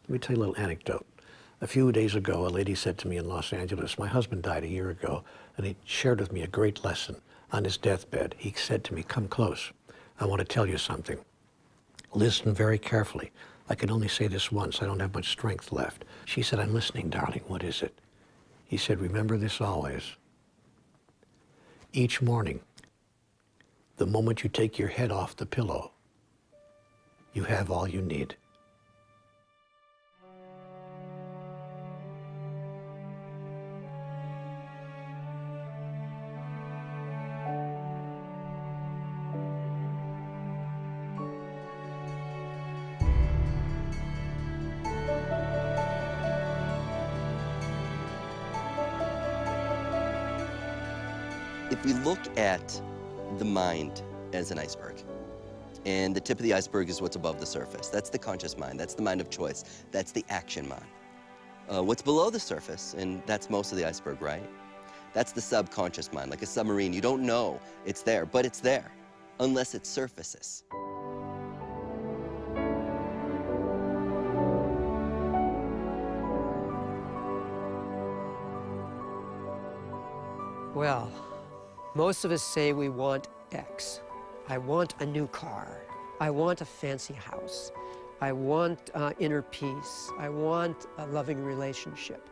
Let me tell you a little anecdote. A few days ago, a lady said to me in Los Angeles, my husband died a year ago, and he shared with me a great lesson. On his deathbed, he said to me, come close. I want to tell you something. Listen very carefully. I can only say this once. I don't have much strength left. She said, I'm listening, darling. What is it? He said, remember this always. Each morning, the moment you take your head off the pillow, you have all you need. If we look at the mind as an iceberg, and the tip of the iceberg is what's above the surface. That's the conscious mind. That's the mind of choice. That's the action mind. What's below the surface, and that's most of the iceberg, right? That's the subconscious mind, like a submarine. You don't know it's there, but it's there, unless it surfaces. Well, most of us say we want X. I want a new car. I want a fancy house. I want inner peace. I want a loving relationship.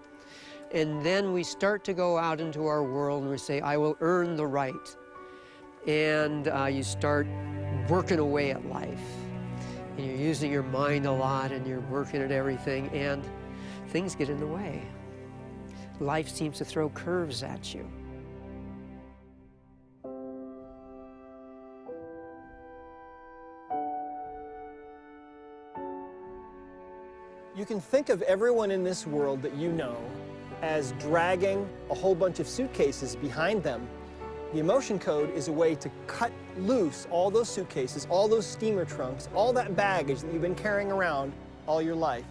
And then we start to go out into our world and we say, I will earn the right. And you start working away at life. And you're using your mind a lot and you're working at everything and things get in the way. Life seems to throw curves at you. You can think of everyone in this world that you know as dragging a whole bunch of suitcases behind them. The emotion code is a way to cut loose all those suitcases, all those steamer trunks, all that baggage that you've been carrying around all your life.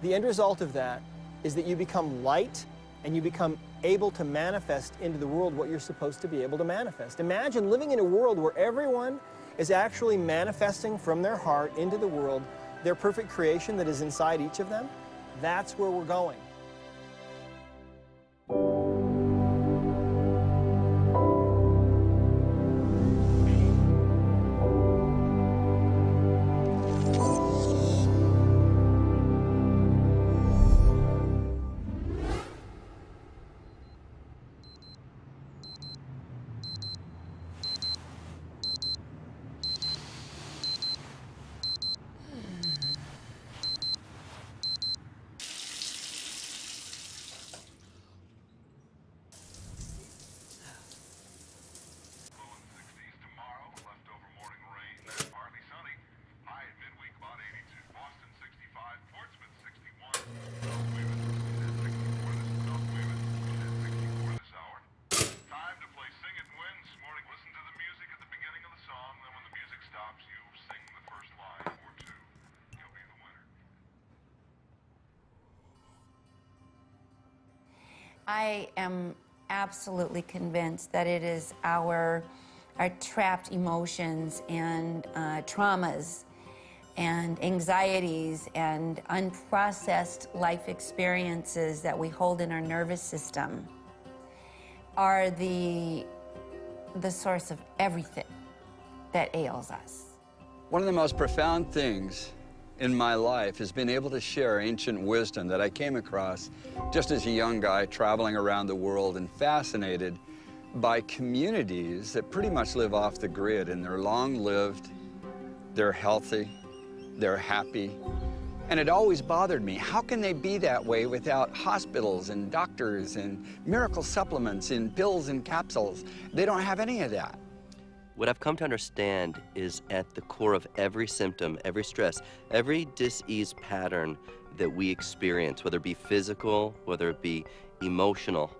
The end result of that is that you become light and you become able to manifest into the world what you're supposed to be able to manifest. Imagine living in a world where everyone is actually manifesting from their heart into the world their perfect creation that is inside each of them. That's where we're going. I am absolutely convinced that it is our trapped emotions and traumas and anxieties and unprocessed life experiences that we hold in our nervous system are the source of everything that ails us. One of the most profound things in my life has been able to share ancient wisdom that I came across just as a young guy traveling around the world and fascinated by communities that pretty much live off the grid, and they're long-lived, they're healthy, they're happy. And it always bothered me, how can they be that way without hospitals and doctors and miracle supplements and pills and capsules? They don't have any of that. What I've come to understand is at the core of every symptom, every stress, every dis-ease pattern that we experience, whether it be physical, whether it be emotional,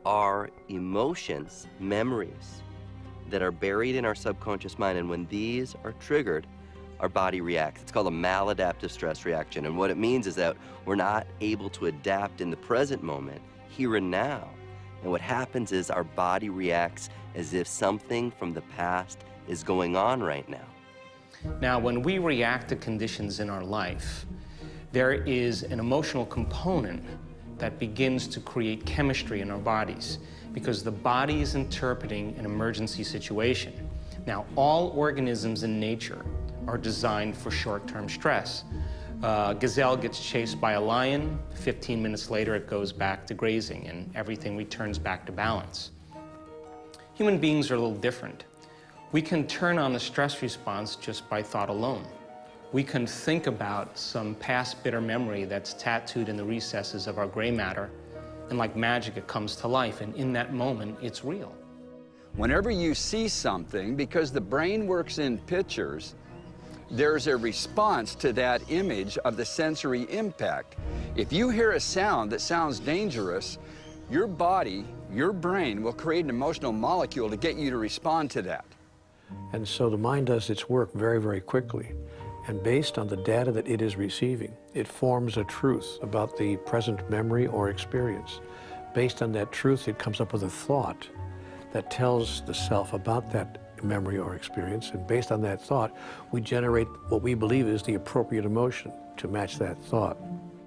are emotions, memories that are buried in our subconscious mind. And when these are triggered, our body reacts. It's called a maladaptive stress reaction. And what it means is that we're not able to adapt in the present moment, here and now. And what happens is our body reacts as if something from the past is going on right now. Now, when we react to conditions in our life, there is an emotional component that begins to create chemistry in our bodies because the body is interpreting an emergency situation. Now, all organisms in nature are designed for short-term stress. Gazelle gets chased by a lion, 15 minutes later it goes back to grazing and everything returns back to balance. Human beings are a little different. We can turn on the stress response just by thought alone. We can think about some past bitter memory that's tattooed in the recesses of our gray matter, and like magic, it comes to life, and in that moment, it's real. Whenever you see something, because the brain works in pictures, there's a response to that image of the sensory impact. If you hear a sound that sounds dangerous, your body, your brain will create an emotional molecule to get you to respond to that. And so the mind does its work very, very quickly. And based on the data that it is receiving, it forms a truth about the present memory or experience. Based on that truth, it comes up with a thought that tells the self about that memory or experience. And based on that thought, we generate what we believe is the appropriate emotion to match that thought.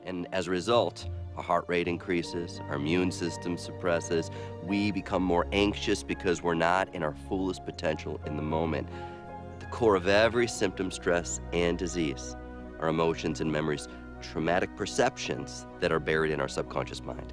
And as a result, our heart rate increases, our immune system suppresses, we become more anxious because we're not in our fullest potential in the moment. The core of every symptom, stress, and disease are emotions and memories, traumatic perceptions that are buried in our subconscious mind.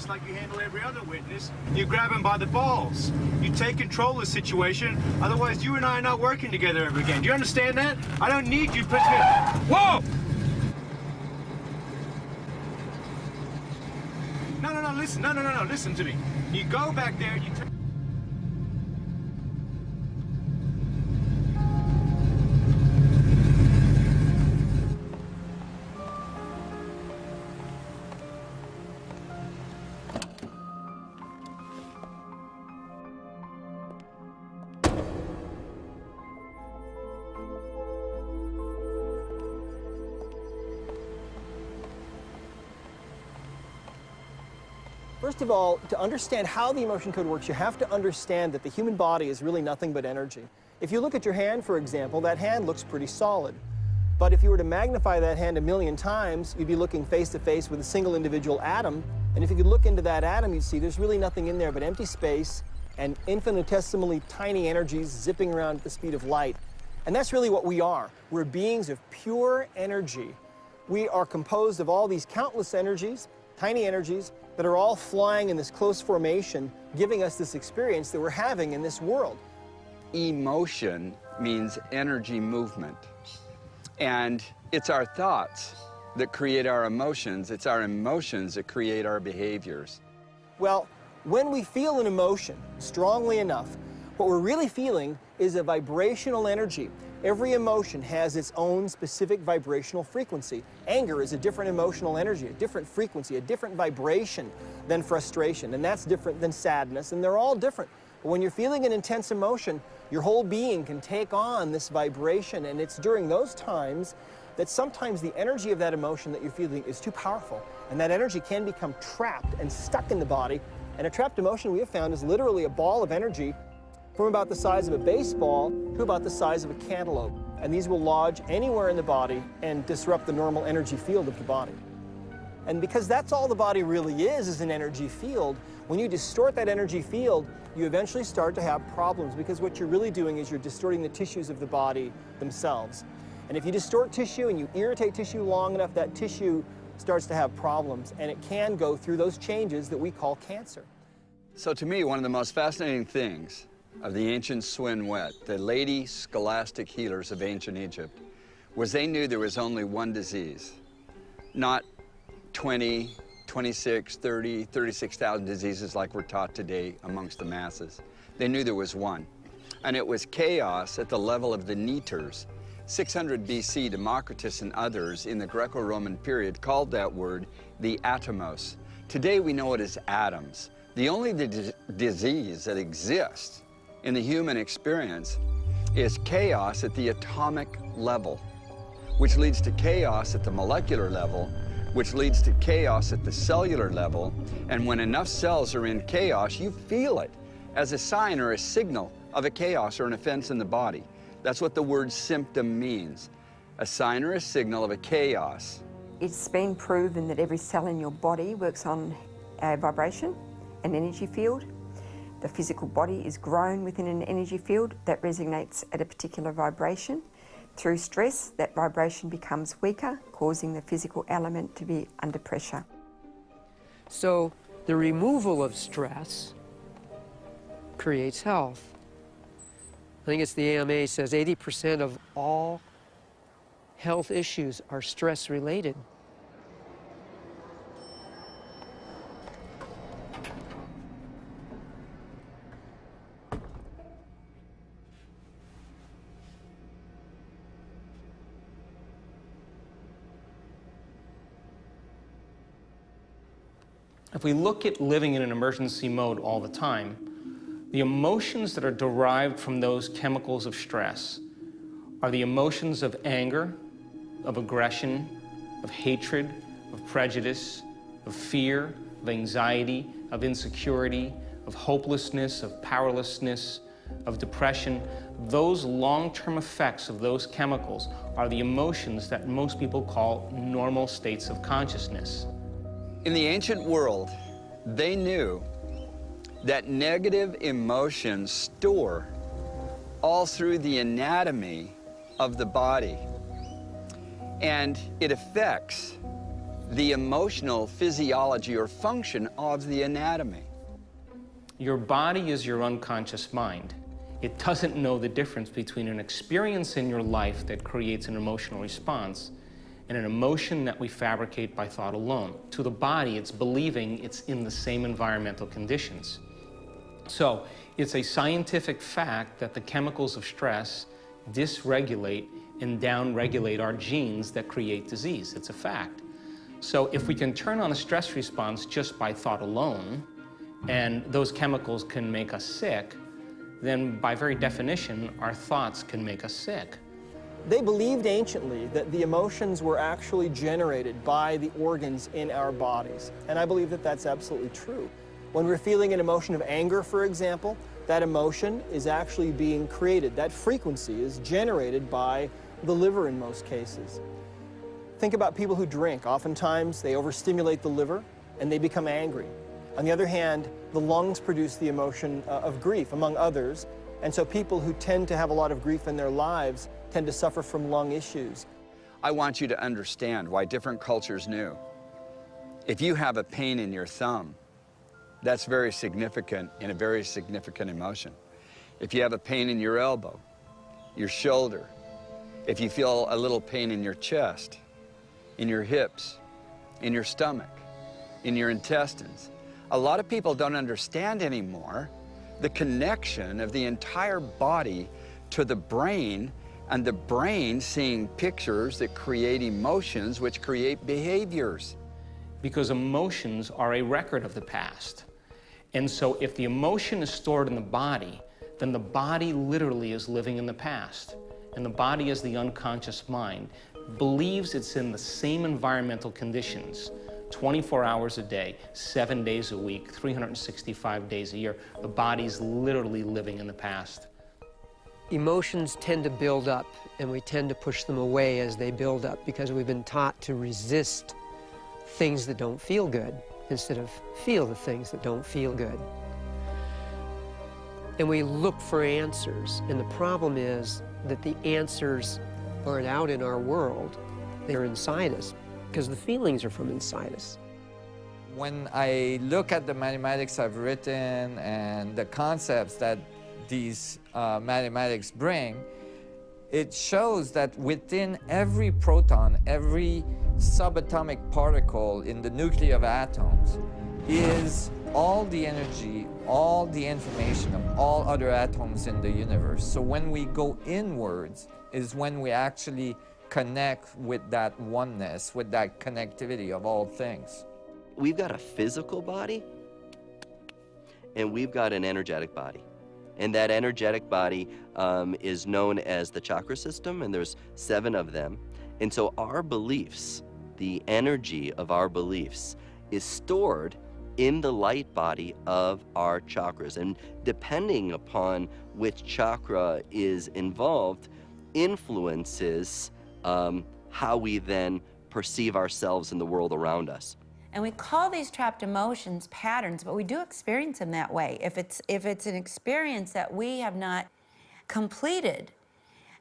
Like you handle every other witness. You grab him by the balls. You take control of the situation. Otherwise, you and I are not working together ever again. Do you understand that? I don't need you to put me. Whoa! No, listen. No, listen to me. You go back there, you take... First of all, to understand how the emotion code works, you have to understand that the human body is really nothing but energy. If you look at your hand, for example, that hand looks pretty solid. But if you were to magnify that hand 1,000,000 times, you'd be looking face to face with a single individual atom. And if you could look into that atom, you'd see there's really nothing in there but empty space and infinitesimally tiny energies zipping around at the speed of light. And that's really what we are. We're beings of pure energy. We are composed of all these countless energies, tiny energies, that are all flying in this close formation, giving us this experience that we're having in this world. Emotion means energy movement. And it's our thoughts that create our emotions. It's our emotions that create our behaviors. Well, when we feel an emotion strongly enough, what we're really feeling is a vibrational energy. Every emotion has its own specific vibrational frequency. Anger is a different emotional energy, a different frequency, a different vibration than frustration, and that's different than sadness, and they're all different. But when you're feeling an intense emotion, your whole being can take on this vibration, and it's during those times that sometimes the energy of that emotion that you're feeling is too powerful, and that energy can become trapped and stuck in the body. And a trapped emotion, we have found, is literally a ball of energy from about the size of a baseball to about the size of a cantaloupe. And these will lodge anywhere in the body and disrupt the normal energy field of the body. And because that's all the body really is an energy field, when you distort that energy field, you eventually start to have problems, because what you're really doing is you're distorting the tissues of the body themselves. And if you distort tissue and you irritate tissue long enough, that tissue starts to have problems, and it can go through those changes that we call cancer. So to me, one of the most fascinating things of the ancient Swinwet, the lady scholastic healers of ancient Egypt, was they knew there was only one disease, not 20, 26, 30, 36,000 diseases like we're taught today amongst the masses. They knew there was one, and it was chaos at the level of the neters. 600 BC, Democritus and others in the Greco-Roman period called that word the atomos. Today we know it as atoms. The only disease that exists in the human experience is chaos at the atomic level, which leads to chaos at the molecular level, which leads to chaos at the cellular level. And when enough cells are in chaos, you feel it as a sign or a signal of a chaos or an offense in the body. That's what the word symptom means, a sign or a signal of a chaos. It's been proven that every cell in your body works on a vibration, an energy field. The physical body is grown within an energy field that resonates at a particular vibration. Through stress, that vibration becomes weaker, causing the physical element to be under pressure. So the removal of stress creates health. I think it's the AMA says 80% of all health issues are stress related. If we look at living in an emergency mode all the time, the emotions that are derived from those chemicals of stress are the emotions of anger, of aggression, of hatred, of prejudice, of fear, of anxiety, of insecurity, of hopelessness, of powerlessness, of depression. Those long-term effects of those chemicals are the emotions that most people call normal states of consciousness. In the ancient world, they knew that negative emotions store all through the anatomy of the body, and it affects the emotional physiology or function of the anatomy. Your body is your unconscious mind. It doesn't know the difference between an experience in your life that creates an emotional response and an emotion that we fabricate by thought alone. To the body, it's believing it's in the same environmental conditions. So it's a scientific fact that the chemicals of stress dysregulate and downregulate our genes that create disease. It's a fact. So if we can turn on a stress response just by thought alone, and those chemicals can make us sick, then by very definition, our thoughts can make us sick. They believed anciently that the emotions were actually generated by the organs in our bodies, and I believe that that's absolutely true. When we're feeling an emotion of anger, for example, that emotion is actually being created. That frequency is generated by the liver in most cases. Think about people who drink. Oftentimes, they overstimulate the liver and they become angry. On the other hand, the lungs produce the emotion of grief, among others, and so people who tend to have a lot of grief in their lives tend to suffer from lung issues. I want you to understand why different cultures knew. If you have a pain in your thumb, that's very significant and a very significant emotion. If you have a pain in your elbow, your shoulder, if you feel a little pain in your chest, in your hips, in your stomach, in your intestines, a lot of people don't understand anymore the connection of the entire body to the brain, and the brain seeing pictures that create emotions which create behaviors. Because emotions are a record of the past. And so if the emotion is stored in the body, then the body literally is living in the past. And the body, as the unconscious mind, believes it's in the same environmental conditions 24 hours a day, 7 days a week, 365 days a year. The body's literally living in the past. Emotions tend to build up, and we tend to push them away as they build up because we've been taught to resist things that don't feel good instead of feel the things that don't feel good. And we look for answers, and the problem is that the answers aren't out in our world, they're inside us. because the feelings are from inside us. When I look at the mathematics I've written and the concepts that these mathematics bring, it shows that within every proton, every subatomic particle in the nuclei of atoms is all the energy, all the information of all other atoms in the universe. So when we go inwards is when we actually connect with that oneness, with that connectivity of all things. We've got a physical body, and we've got an energetic body. And that energetic body is known as the chakra system, and there's 7 of them. And so our beliefs, the energy of our beliefs, is stored in the light body of our chakras. And depending upon which chakra is involved, influences how we then perceive ourselves in the world around us. And we call these trapped emotions patterns, but we do experience them that way. If it's an experience that we have not completed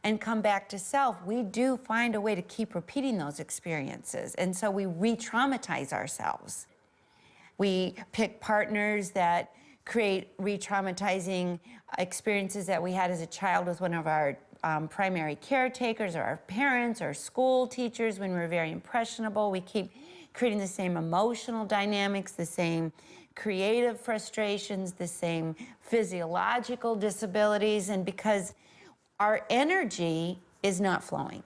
and come back to self, we do find a way to keep repeating those experiences. And so we re-traumatize ourselves. We pick partners that create re-traumatizing experiences that we had as a child with one of our primary caretakers or our parents or school teachers when we were very impressionable. We keep creating the same emotional dynamics, the same creative frustrations, the same physiological disabilities, and because our energy is not flowing.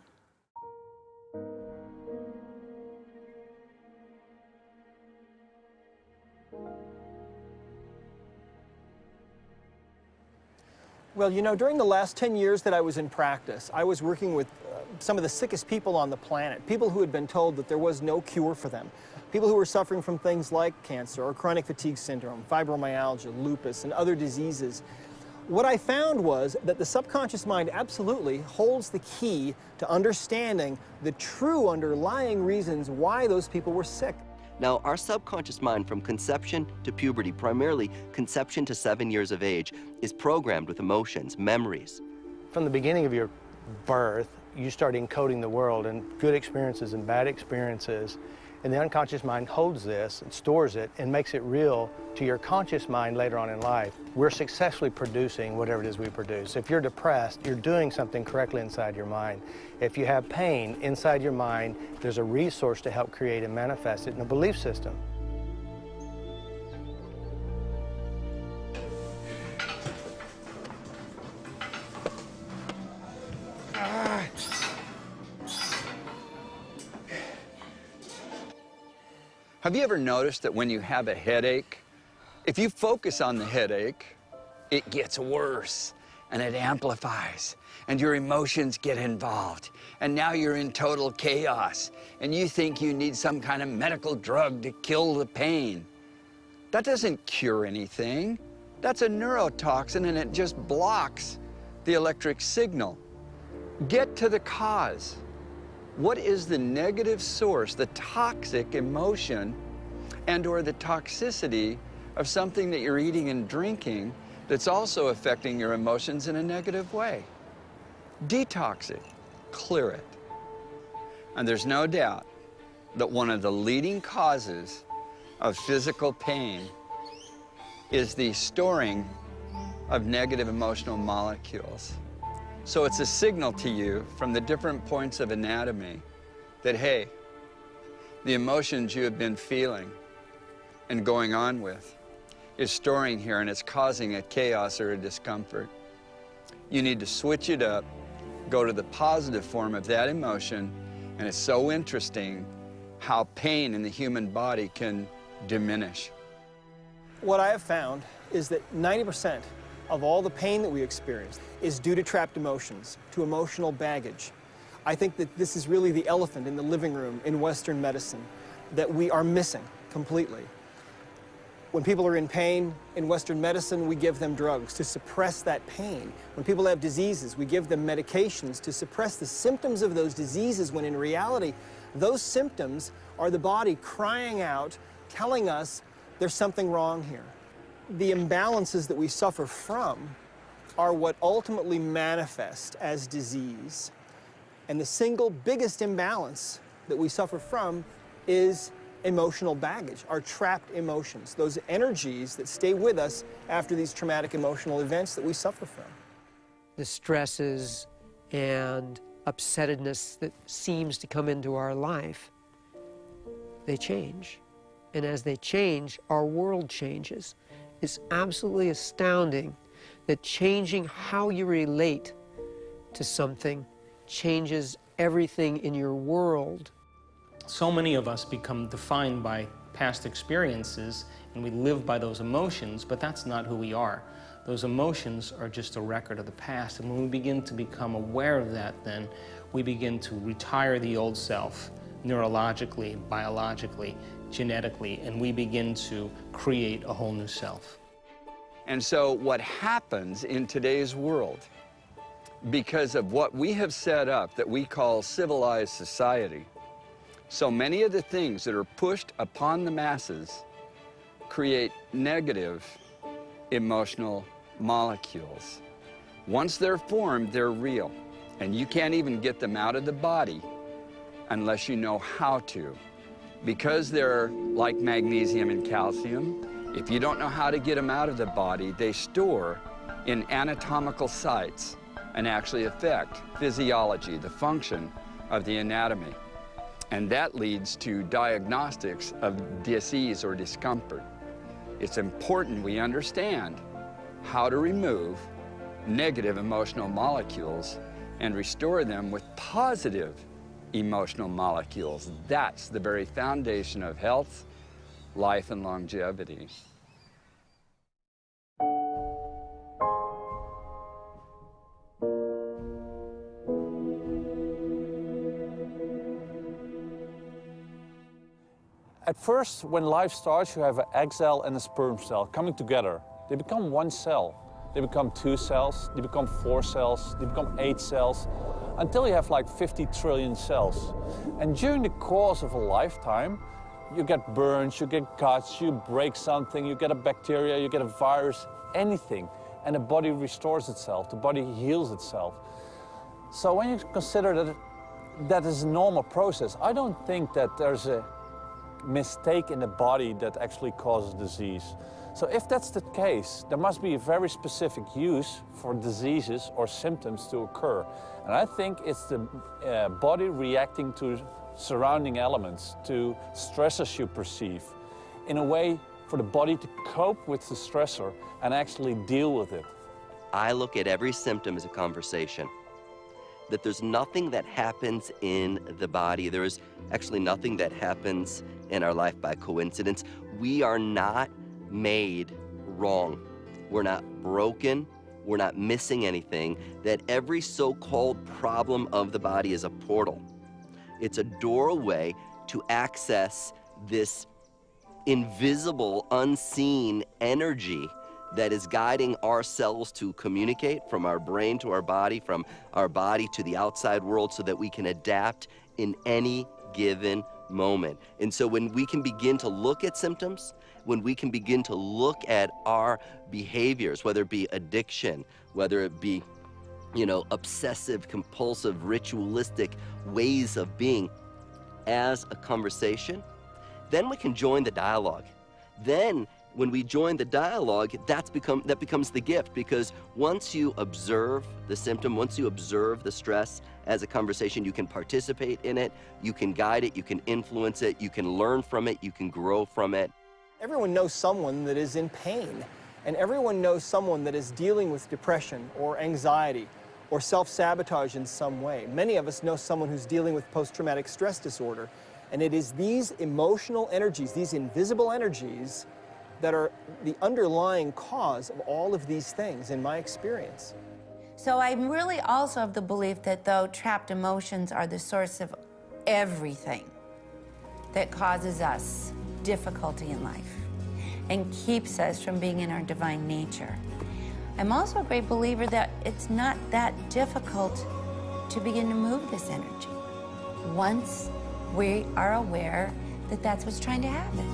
Well, you know, during the last 10 years that I was in practice, I was working with some of the sickest people on the planet, people who had been told that there was no cure for them, people who were suffering from things like cancer or chronic fatigue syndrome, fibromyalgia, lupus, and other diseases. What I found was that the subconscious mind absolutely holds the key to understanding the true underlying reasons why those people were sick. Now, our subconscious mind from conception to puberty, primarily conception to 7 years of age, is programmed with emotions, memories. From the beginning of your birth, you start encoding the world in good experiences and bad experiences, and the unconscious mind holds this and stores it and makes it real to your conscious mind later on in life. We're successfully producing whatever it is we produce. If you're depressed, you're doing something correctly inside your mind. If you have pain inside your mind, there's a resource to help create and manifest it in a belief system. Have you ever noticed that when you have a headache, if you focus on the headache, it gets worse and it amplifies and your emotions get involved and now you're in total chaos and you think you need some kind of medical drug to kill the pain? That doesn't cure anything. That's a neurotoxin and it just blocks the electric signal. Get to the cause. What is the negative source, the toxic emotion and or the toxicity of something that you're eating and drinking that's also affecting your emotions in a negative way? Detox it, clear it. And there's no doubt that one of the leading causes of physical pain is the storing of negative emotional molecules. So it's a signal to you from the different points of anatomy that, hey, the emotions you have been feeling and going on with is storing here and it's causing a chaos or a discomfort. You need to switch it up, go to the positive form of that emotion, and it's so interesting how pain in the human body can diminish. What I have found is that 90% of all the pain that we experience is due to trapped emotions, to emotional baggage. I think that this is really the elephant in the living room in Western medicine that we are missing completely. When people are in pain in Western medicine, we give them drugs to suppress that pain. When people have diseases, we give them medications to suppress the symptoms of those diseases, when in reality, those symptoms are the body crying out, telling us there's something wrong here. The imbalances that we suffer from are what ultimately manifest as disease. And the single biggest imbalance that we suffer from is emotional baggage, our trapped emotions, those energies that stay with us after these traumatic emotional events that we suffer from. The stresses and upsettedness that seems to come into our life, they change. And as they change, our world changes. It's absolutely astounding that changing how you relate to something changes everything in your world. So many of us become defined by past experiences, and we live by those emotions, but that's not who we are. Those emotions are just a record of the past, and when we begin to become aware of that, then we begin to retire the old self, neurologically, biologically, genetically, and we begin to create a whole new self. And so what happens in today's world, because of what we have set up that we call civilized society, so many of the things that are pushed upon the masses create negative emotional molecules. Once they're formed, they're real, and you can't even get them out of the body unless you know how to. Because they're like magnesium and calcium, if you don't know how to get them out of the body, they store in anatomical sites and actually affect physiology, the function of the anatomy. And that leads to diagnostics of disease or discomfort. It's important we understand how to remove negative emotional molecules and restore them with positive emotional molecules. That's the very foundation of health, life, and longevity. At first, when life starts, you have an egg cell and a sperm cell coming together. They become one cell. They become 2 cells, they become 4 cells, they become 8 cells, until you have like 50 trillion cells. And during the course of a lifetime, you get burns, you get cuts, you break something, you get a bacteria, you get a virus, anything. And the body restores itself, the body heals itself. So when you consider that that is a normal process, I don't think that there's a mistake in the body that actually causes disease. So if that's the case, there must be a very specific use for diseases or symptoms to occur. And I think it's the body reacting to surrounding elements, to stressors you perceive, in a way for the body to cope with the stressor and actually deal with it. I look at every symptom as a conversation. That there's nothing that happens in the body. There is actually nothing that happens in our life by coincidence. We are not made wrong. We're not broken. We're not missing anything. That every so-called problem of the body is a portal. It's a doorway to access this invisible, unseen energy that is guiding our cells to communicate from our brain to our body, from our body to the outside world, so that we can adapt in any given moment. And so when we can begin to look at symptoms, when we can begin to look at our behaviors, whether it be addiction, whether it be, obsessive, compulsive, ritualistic ways of being, as a conversation, then we can join the dialogue. Then when we join the dialogue, that becomes the gift, because once you observe the symptom, once you observe the stress as a conversation, you can participate in it, you can guide it, you can influence it, you can learn from it, you can grow from it. Everyone knows someone that is in pain, and everyone knows someone that is dealing with depression or anxiety or self-sabotage in some way. Many of us know someone who's dealing with post-traumatic stress disorder, and it is these emotional energies, these invisible energies, that are the underlying cause of all of these things in my experience. So I'm really also of the belief that though trapped emotions are the source of everything that causes us difficulty in life and keeps us from being in our divine nature, I'm also a great believer that it's not that difficult to begin to move this energy once we are aware that that's what's trying to happen.